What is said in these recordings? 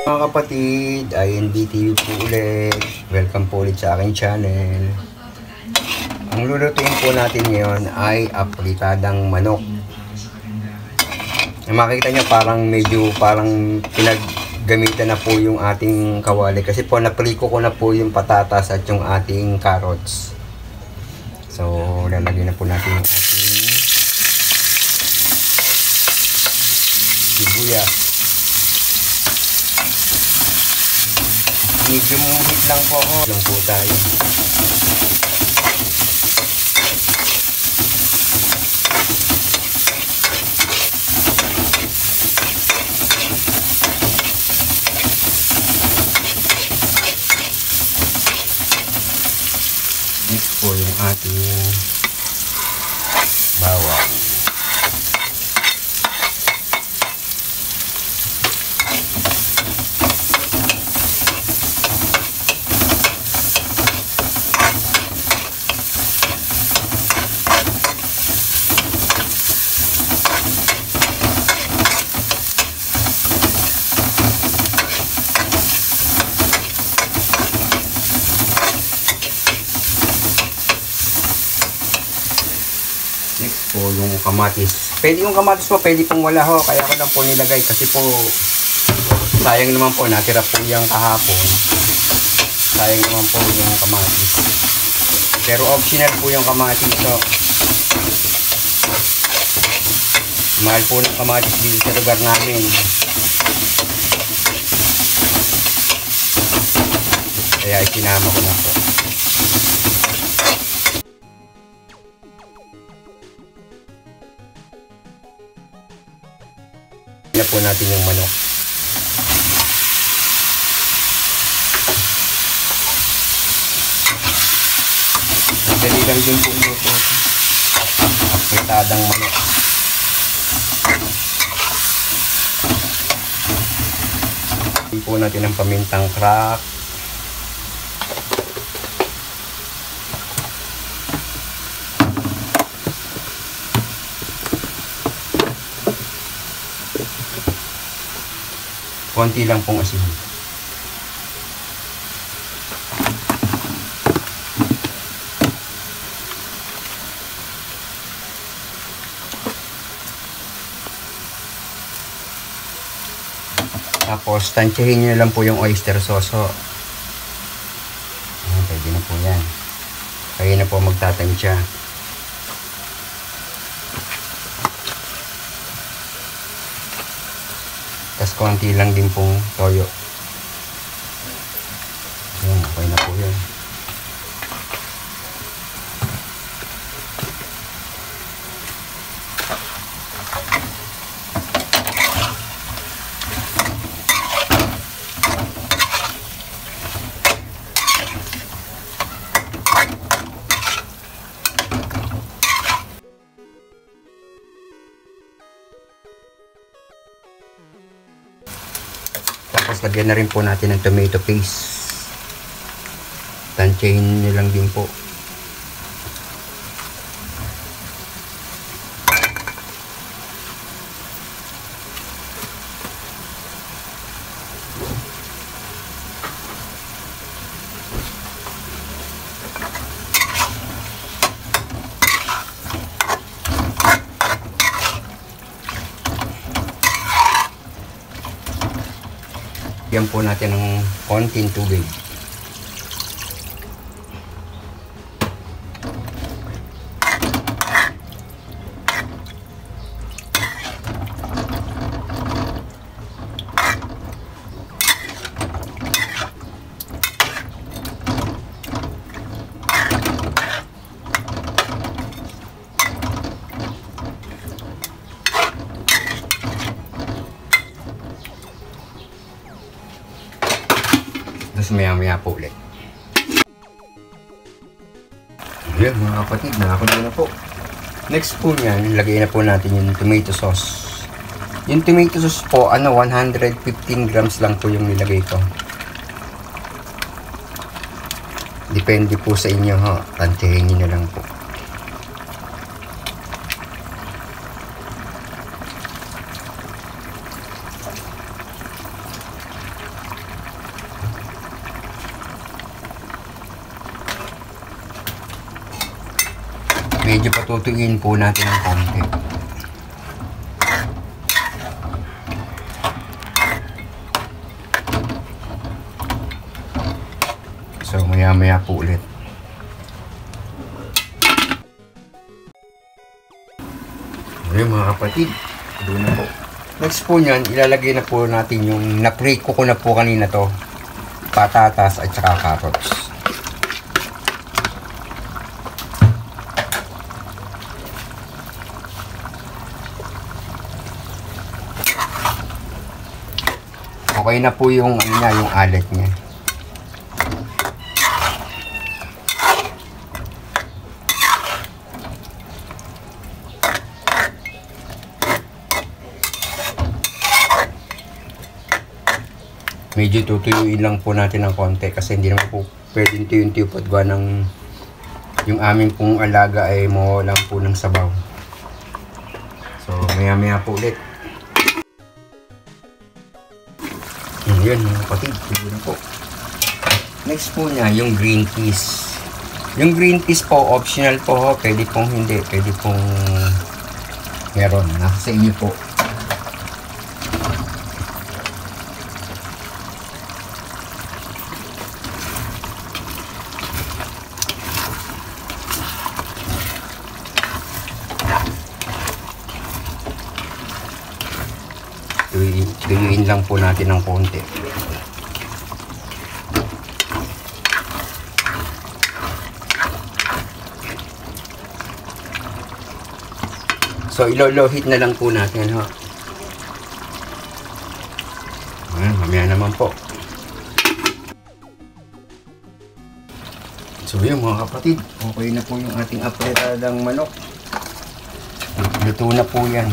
Mga kapatid, INBTV po ulit. Welcome po ulit sa aking channel. Ang lulutuin po natin ngayon ay apritadang manok. Makikita nyo parang pinaggamitan na po yung ating kawali. Kasi po napriko ko na po yung patatas at yung ating carrots. So lalagyan na po natin yung ating sibuyas. Medium heat lang po ako. Lang po tayo. Next po yung ating bawang. Next po yung kamatis. Pwede yung kamatis po, pwede pong wala ho. Kaya ko lang po nilagay kasi po sayang naman po, natira po yung kahapon. Sayang naman po yung kamatis. Pero optional po yung kamatis. So, mahal po ng kamatis dito sa lugar namin. Kaya isinama ko na po. Na po natin yung manok. Dali lang din po ito. Apritadang manok. Hindi po natin ang pamintang crack. Konti lang pong asin. Tapos, tansyahin nyo lang po yung oyster sauce. Pwede na po yan. Kaya na po magtatansya. Tapos konti lang din pong toyo. Ayan, okay na po yan. Tapos lagyan na rin po natin ng tomato paste. Tansyahin nyo lang din po. Lagyan po natin ng konting tubig. Tapos maya po ulit. Ayan mga kapatid, nakakulo na po. Next po nyan, lagay na po natin yung tomato sauce. Yung tomato sauce po, 115 grams lang po yung nilagay ko. Depende po sa inyo ha, tantihin nyo na lang po. medyo patutuin po natin ng konti. So maya po ulit. Ayun mga kapatid, doon na po. Next po nyan, ilalagay na po natin yung na-prate ko na po kanina to. Patatas at saka carrots. Okay na po yung ano niya, yung alat niya. Medyo tutuyuin lang po natin ng konti kasi hindi naman po pwedeng tuyun-tuyo po gawa ng yung aming pong alaga ay mawalan po ng sabaw. So maya po ulit. Yun mga kapatid, tuyo na po. Next po niya yung green peas. Yung green peas po optional po, pwede pong hindi, pwede pong meron, nasa inyo po. Tuyuin lang po natin ng konti. So ilo-low heat na lang po natin, ha. Mamaya naman po. So yun mga kapatid, okay na po yung ating apretadang manok. Luto na po yan.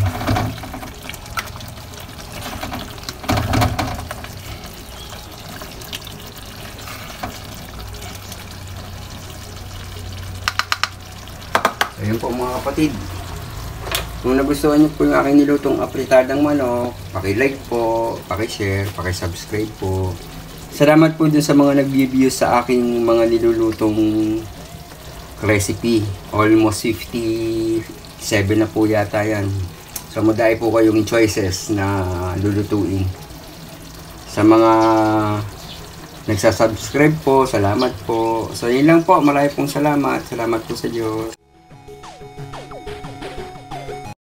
Ayun po mga kapatid. Kung nagustuhan niyo po yung aking nilutong apritadang manok, paki-like po, paki-share, paki-subscribe po. Salamat po dun sa mga nag-view sa aking mga nilulutong recipe. Almost 57 na po yata yan. So madami po kayong choices na lulutuin. Sa mga nagsasubscribe po, salamat po. So yun lang po, marami pong salamat. Salamat po sa Diyos.